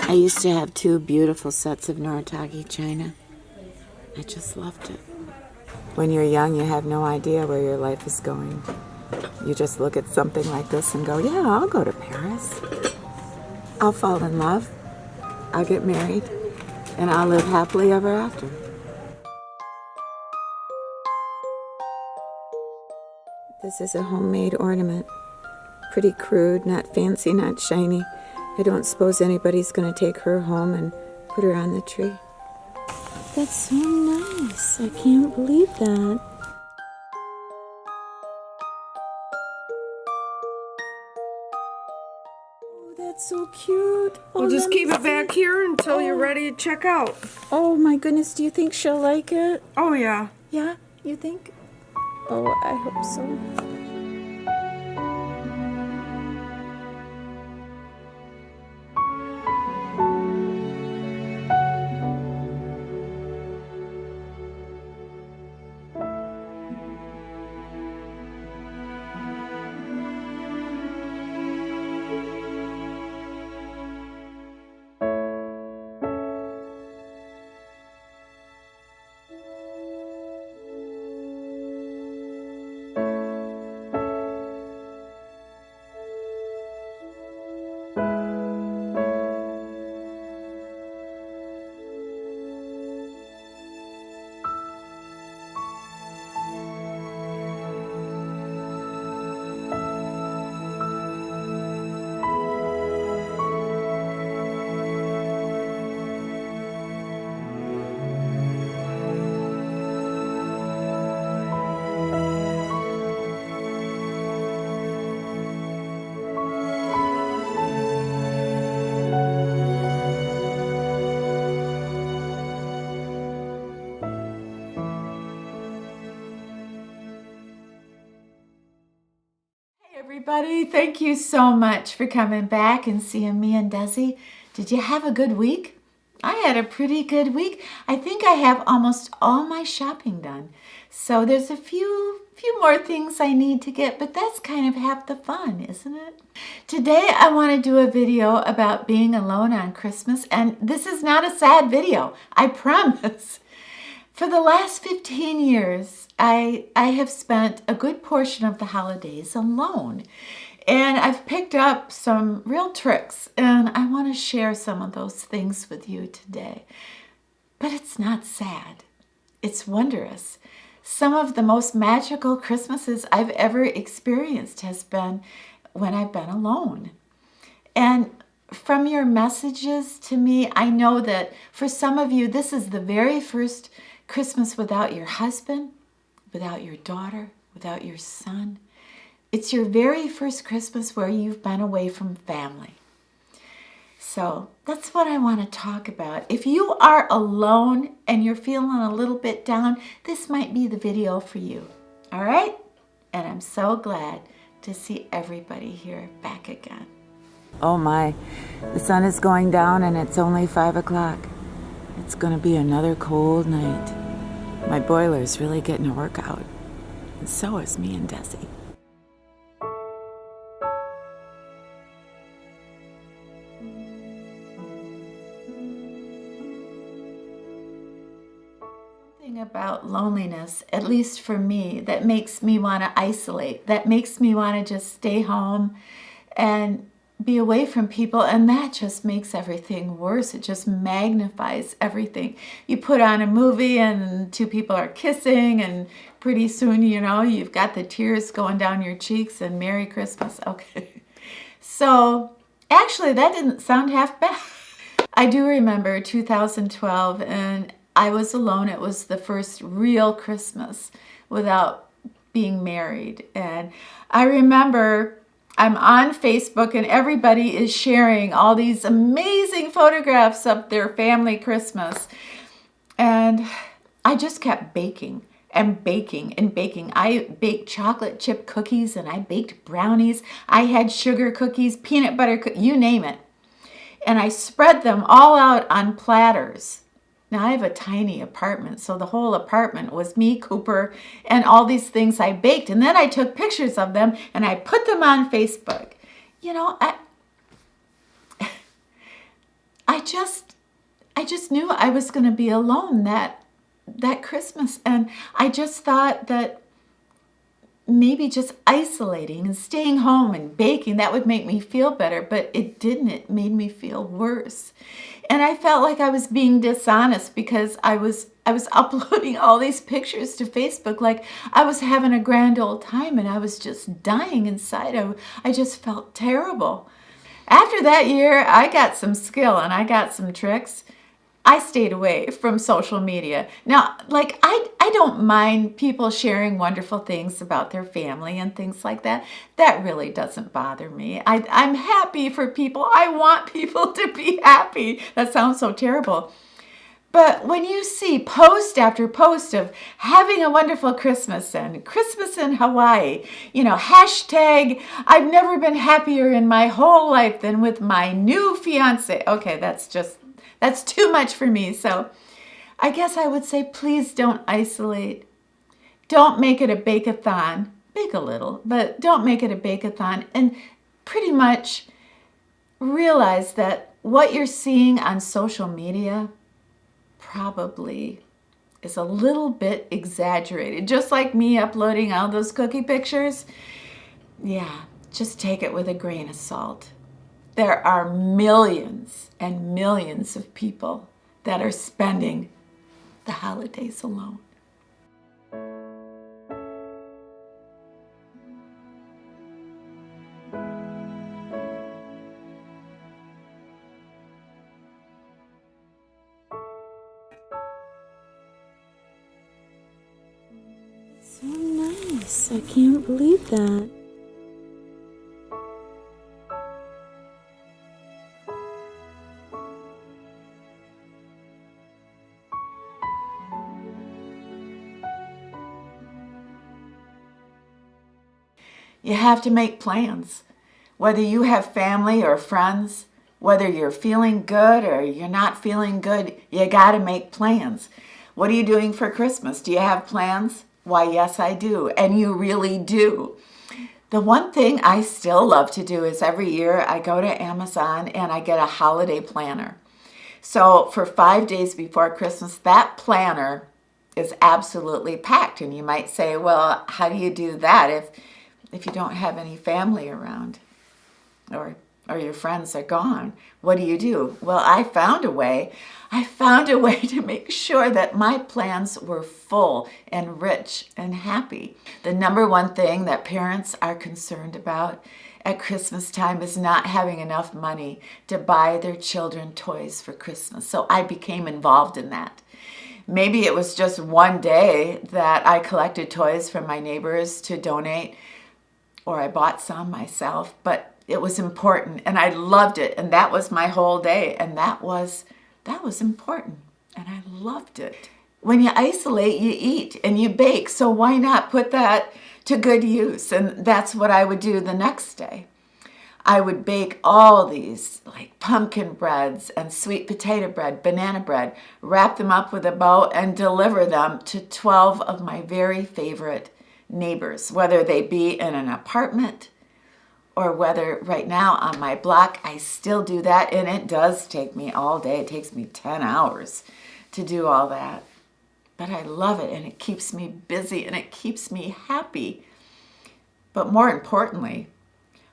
I used to have 2 beautiful sets of Noritake china. I just loved it. When you're young, you have no idea where your life is going. You just look at something like this and go, yeah, I'll go to Paris. I'll fall in love. I'll get married. And I'll live happily ever after. This is a homemade ornament. Pretty crude, not fancy, not shiny. I don't suppose anybody's going to take her home and put her on the tree. That's so nice. I can't believe that. Oh, that's so cute. We'll just keep it back here until you're ready to check out. Oh my goodness, do you think she'll like it? Oh, yeah. Yeah, you think? Oh, I hope so. Everybody, thank you so much for coming back and seeing me and Desi. Did you have a good week? I had a pretty good week. I think I have almost all my shopping done. So there's a few more things I need to get, but that's kind of half the fun, isn't it? Today I want to do a video about being alone on Christmas, and this is not a sad video, I promise. For the last 15 years, I have spent a good portion of the holidays alone. And I've picked up some real tricks, and I want to share some of those things with you today. But it's not sad. It's wondrous. Some of the most magical Christmases I've ever experienced has been when I've been alone. And from your messages to me, I know that for some of you, this is the very first Christmas without your husband, without your daughter, without your son. It's your very first Christmas where you've been away from family. So that's what I want to talk about. If you are alone and you're feeling a little bit down, this might be the video for you. All right? And I'm so glad to see everybody here back again. Oh my, the sun is going down and it's only 5 o'clock. It's going to be another cold night. My boiler's really getting a workout. And so is me and Desi. Something about loneliness, at least for me, that makes me want to isolate, that makes me want to just stay home and be away from people, and that just makes everything worse. It just magnifies everything. You put on a movie and 2 people are kissing, and pretty soon, you know, you've got the tears going down your cheeks, and Merry Christmas. Okay. So actually, that didn't sound half bad. I do remember 2012, and I was alone. It was the first real Christmas without being married. And I remember I'm on Facebook and everybody is sharing all these amazing photographs of their family Christmas. And I just kept baking and baking and baking. I baked chocolate chip cookies and I baked brownies. I had sugar cookies, peanut butter cookies, you name it. And I spread them all out on platters. Now, I have a tiny apartment, so the whole apartment was me, Cooper, and all these things I baked. And then I took pictures of them, and I put them on Facebook. You know, I I just knew I was going to be alone that Christmas, and I just thought that maybe just isolating and staying home and baking, that would make me feel better, but it didn't. It made me feel worse. And I felt like I was being dishonest because I was uploading all these pictures to Facebook like I was having a grand old time, and I was just dying inside. I just felt terrible. After that year, I got some skill and I got some tricks. I stayed away from social media. Now, like, I don't mind people sharing wonderful things about their family and things like that. That really doesn't bother me. I'm happy for people. I want people to be happy. That sounds so terrible. But when you see post after post of having a wonderful Christmas and Christmas in Hawaii, hashtag, I've never been happier in my whole life than with my new fiance. Okay, that's too much for me. So I guess I would say, please don't isolate. Don't make it a bake-a-thon. Bake a little, but don't make it a bake-a-thon. And pretty much realize that what you're seeing on social media probably is a little bit exaggerated. Just like me uploading all those cookie pictures. Yeah, just take it with a grain of salt. There are millions and millions of people that are spending the holidays alone. So nice. I can't believe that. You have to make plans. Whether you have family or friends, whether you're feeling good or you're not feeling good, you got to make plans. What are you doing for Christmas? Do you have plans? Why, yes, I do. And you really do. The one thing I still love to do is every year I go to Amazon and I get a holiday planner. So for 5 days before Christmas, that planner is absolutely packed. And you might say, well, how do you do that if you don't have any family around or your friends are gone? What do you do? Well, I found a way to make sure that my plans were full and rich and happy. The number one thing that parents are concerned about at Christmas time is not having enough money to buy their children toys for Christmas. So I became involved in that. Maybe it was just one day that I collected toys from my neighbors to donate, or I bought some myself, but it was important and I loved it, and that was my whole day, and that was important and I loved it. When you isolate, you eat and you bake, so why not put that to good use? And that's what I would do the next day. I would bake all these like pumpkin breads and sweet potato bread, banana bread, wrap them up with a bow and deliver them to 12 of my very favorite neighbors, whether they be in an apartment or whether right now on my block. I still do that, and it does take me all day. It takes me 10 hours to do all that. But I love it, and it keeps me busy, and it keeps me happy. But more importantly,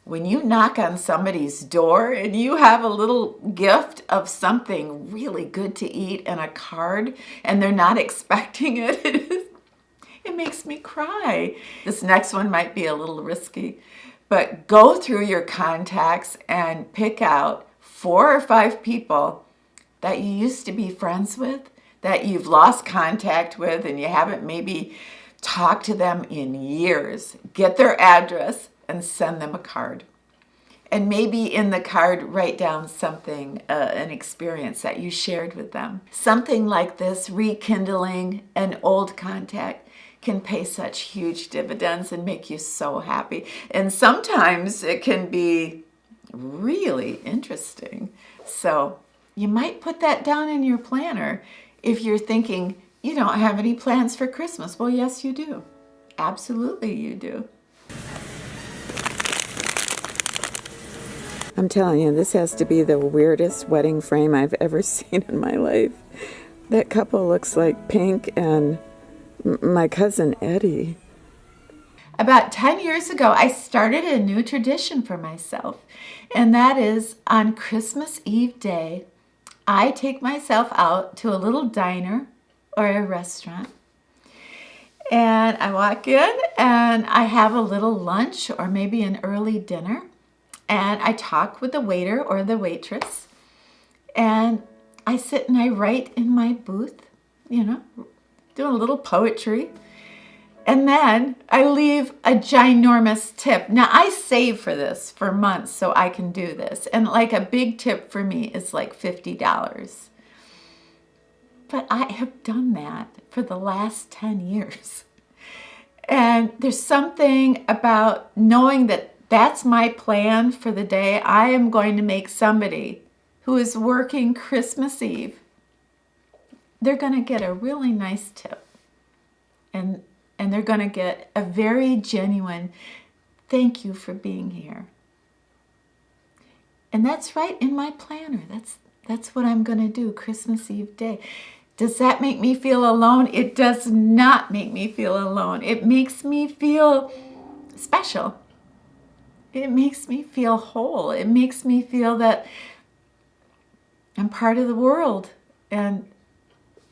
when you knock on somebody's door and you have a little gift of something really good to eat and a card, and they're not expecting it, it makes me cry. This next one might be a little risky, but go through your contacts and pick out 4 or 5 people that you used to be friends with, that you've lost contact with, and you haven't maybe talked to them in years. Get their address and send them a card. And maybe in the card, write down something, an experience that you shared with them. Something like this, rekindling an old contact, can pay such huge dividends and make you so happy. And sometimes it can be really interesting. So you might put that down in your planner if you're thinking you don't have any plans for Christmas. Well, yes, you do. Absolutely, you do. A I'm telling you, this has to be the weirdest wedding frame I've ever seen in my life. That couple looks like Pink and my cousin Eddie. About 10 years ago, I started a new tradition for myself, and that is on Christmas Eve day, I take myself out to a little diner or a restaurant, and I walk in and I have a little lunch or maybe an early dinner, and I talk with the waiter or the waitress, and I sit and I write in my booth, doing a little poetry. And then I leave a ginormous tip. Now, I save for this for months so I can do this. And like a big tip for me is like $50. But I have done that for the last 10 years. And there's something about knowing that that's my plan for the day. I am going to make somebody who is working Christmas Eve, they're going to get a really nice tip. And they're going to get a very genuine thank you for being here. And that's right in my planner. That's what I'm going to do Christmas Eve day. Does that make me feel alone? It does not make me feel alone. It makes me feel special. It makes me feel whole. It makes me feel that I'm part of the world. And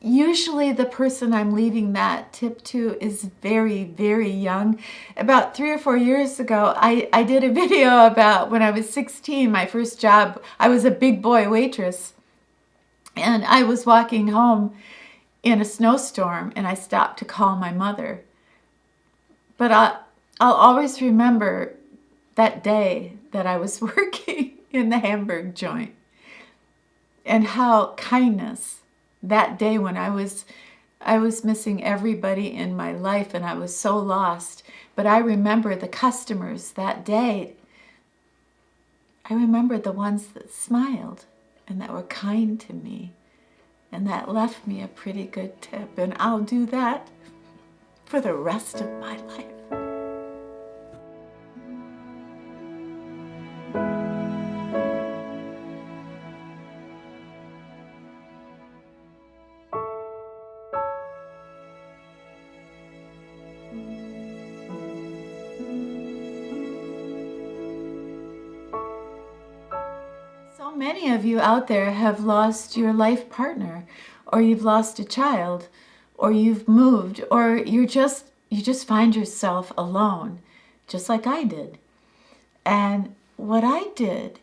usually the person I'm leaving that tip to is very, very young. About 3 or 4 years ago, I did a video about when I was 16, my first job. I was a big boy waitress. And I was walking home in a snowstorm, and I stopped to call my mother. But I'll always remember that day that I was working in the hamburg joint, and how kindness, that day when I was missing everybody in my life and I was so lost. But I remember the customers that day. I remember the ones that smiled and that were kind to me and that left me a pretty good tip. And I'll do that for the rest of my life. So many of you out there have lost your life partner, or you've lost a child, or you've moved, or you just find yourself alone, just like I did. And what I did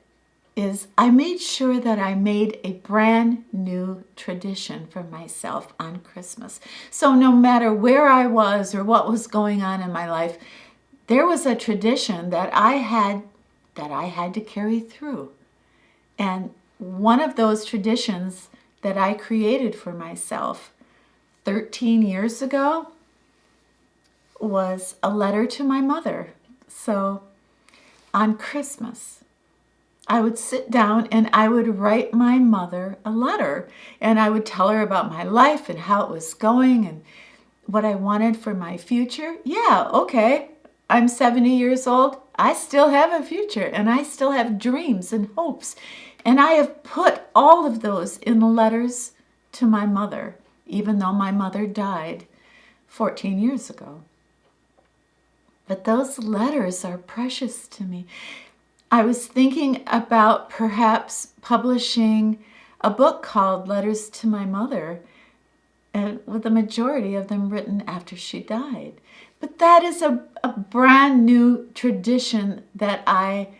is I made sure that I made a brand new tradition for myself on Christmas. So no matter where I was or what was going on in my life, there was a tradition that I had to carry through. And one of those traditions that I created for myself 13 years ago was a letter to my mother. So on Christmas, I would sit down and I would write my mother a letter, and I would tell her about my life and how it was going and what I wanted for my future. Yeah, okay, I'm 70 years old. I still have a future, and I still have dreams and hopes. And I have put all of those in letters to my mother, even though my mother died 14 years ago. But those letters are precious to me. I was thinking about perhaps publishing a book called Letters to My Mother, and with the majority of them written after she died. But that is a brand new tradition that I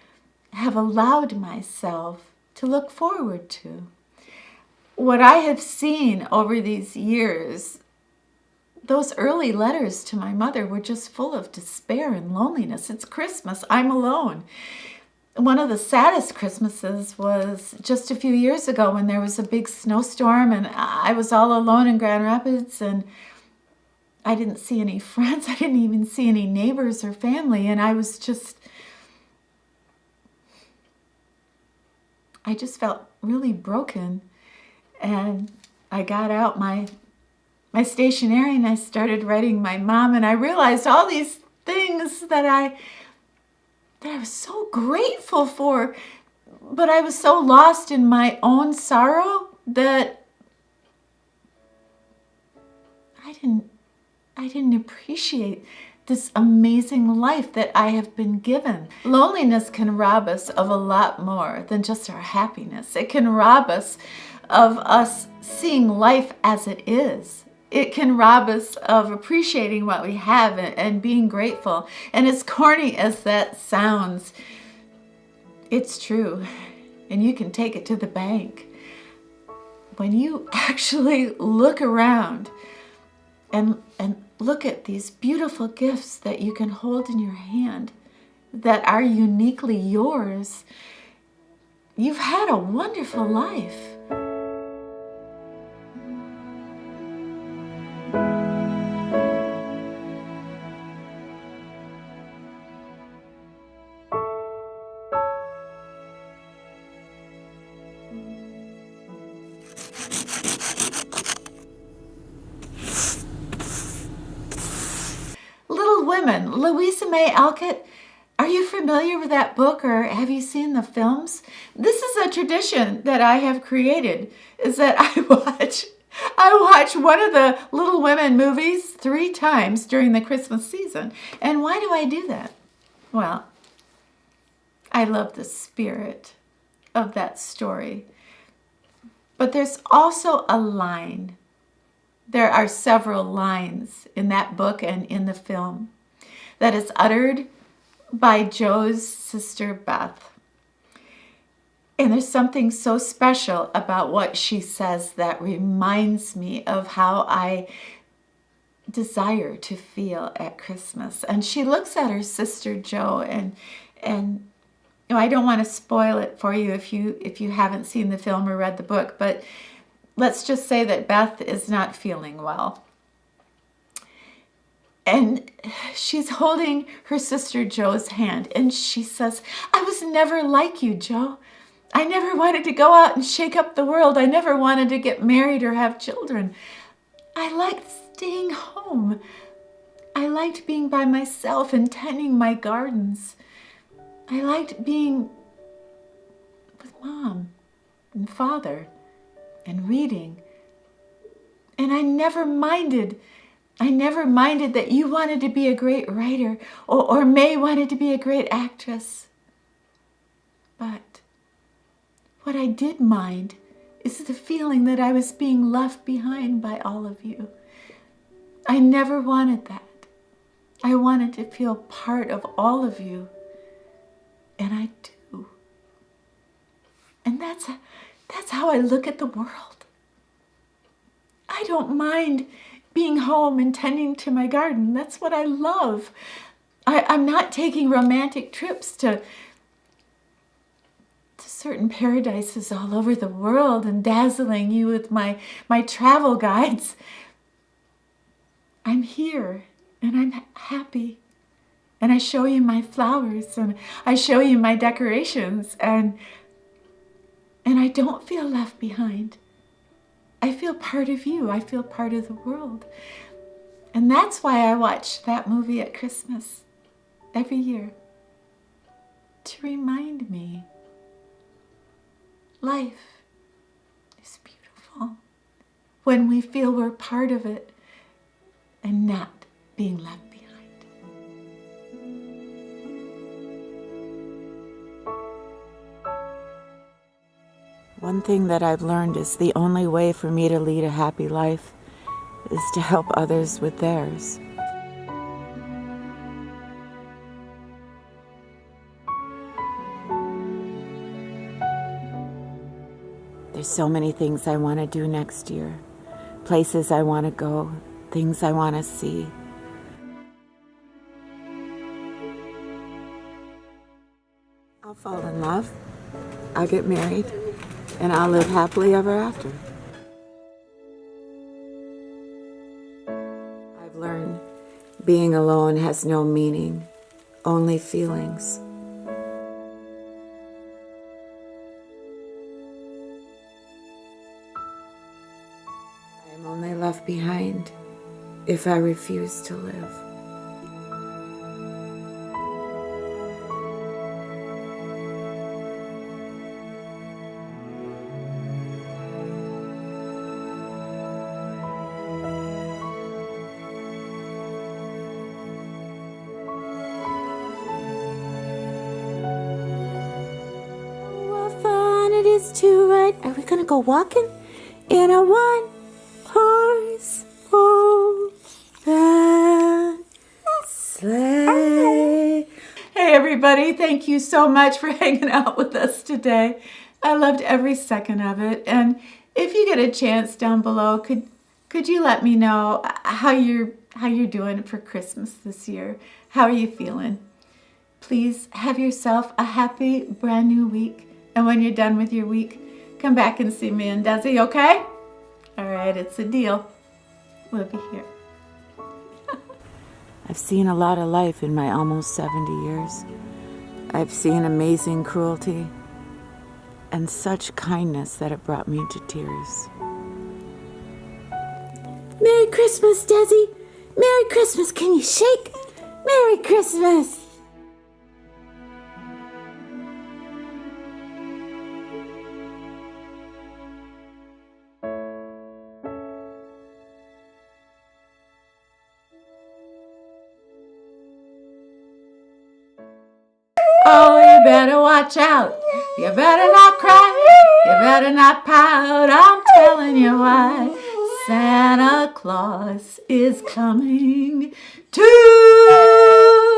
have allowed myself to look forward to. What I have seen over these years, those early letters to my mother were just full of despair and loneliness. It's Christmas, I'm alone. One of the saddest Christmases was just a few years ago when there was a big snowstorm and I was all alone in Grand Rapids, and I didn't see any friends. I didn't even see any neighbors or family, and I just felt really broken. And I got out my stationery and I started writing my mom, and I realized all these things that I was so grateful for. But I was so lost in my own sorrow that I didn't appreciate this amazing life that I have been given. Loneliness can rob us of a lot more than just our happiness. It can rob us of us seeing life as it is. It can rob us of appreciating what we have and being grateful. And as corny as that sounds, it's true. And you can take it to the bank. When you actually look around and look at these beautiful gifts that you can hold in your hand that are uniquely yours, you've had a wonderful life. Little Women, Louisa May Alcott. Are you familiar with that book, or have you seen the films? This is a tradition that I have created, is that I watch one of the Little Women movies 3 times during the Christmas season. And why do I do that? Well, I love the spirit of that story. But there's also a line. There are several lines in that book and in the film that is uttered by Joe's sister Beth. And there's something so special about what she says that reminds me of how I desire to feel at Christmas. And she looks at her sister Joe, and you know, I don't want to spoil it for you if you haven't seen the film or read the book, but let's just say that Beth is not feeling well. And she's holding her sister Joe's hand, and she says, "I was never like you, Joe. I never wanted to go out and shake up the world. I never wanted to get married or have children. I liked staying home. I liked being by myself and tending my gardens. I liked being with Mom and Father and reading. And I never minded that you wanted to be a great writer or May wanted to be a great actress. But what I did mind is the feeling that I was being left behind by all of you. I never wanted that. I wanted to feel part of all of you. And I do. And that's how I look at the world. I don't mind being home and tending to my garden. That's what I love. I'm not taking romantic trips to certain paradises all over the world and dazzling you with my travel guides. I'm here and I'm happy. And I show you my flowers and I show you my decorations, and I don't feel left behind. I feel part of you. I feel part of the world. And that's why I watch that movie at Christmas every year, to remind me life is beautiful when we feel we're part of it and not being left behind. One thing that I've learned is the only way for me to lead a happy life is to help others with theirs. There's so many things I want to do next year, places I want to go, things I want to see. I'll fall in love, I'll get married, and I'll live happily ever after. I've learned being alone has no meaning, only feelings. I am only left behind if I refuse to live. horse to ride. Are we going to go walking? In a one-horse open sleigh. Hey, everybody. Thank you so much for hanging out with us today. I loved every second of it. And if you get a chance down below, could you let me know how you're doing for Christmas this year? How are you feeling? Please have yourself a happy brand new week. And when you're done with your week, come back and see me and Desi, okay? All right, it's a deal. We'll be here. I've seen a lot of life in my almost 70 years. I've seen amazing cruelty and such kindness that it brought me to tears. Merry Christmas, Desi. Merry Christmas. Can you shake? Merry Christmas. Oh, you better watch out. You better not cry. You better not pout. I'm telling you why. Santa Claus is coming to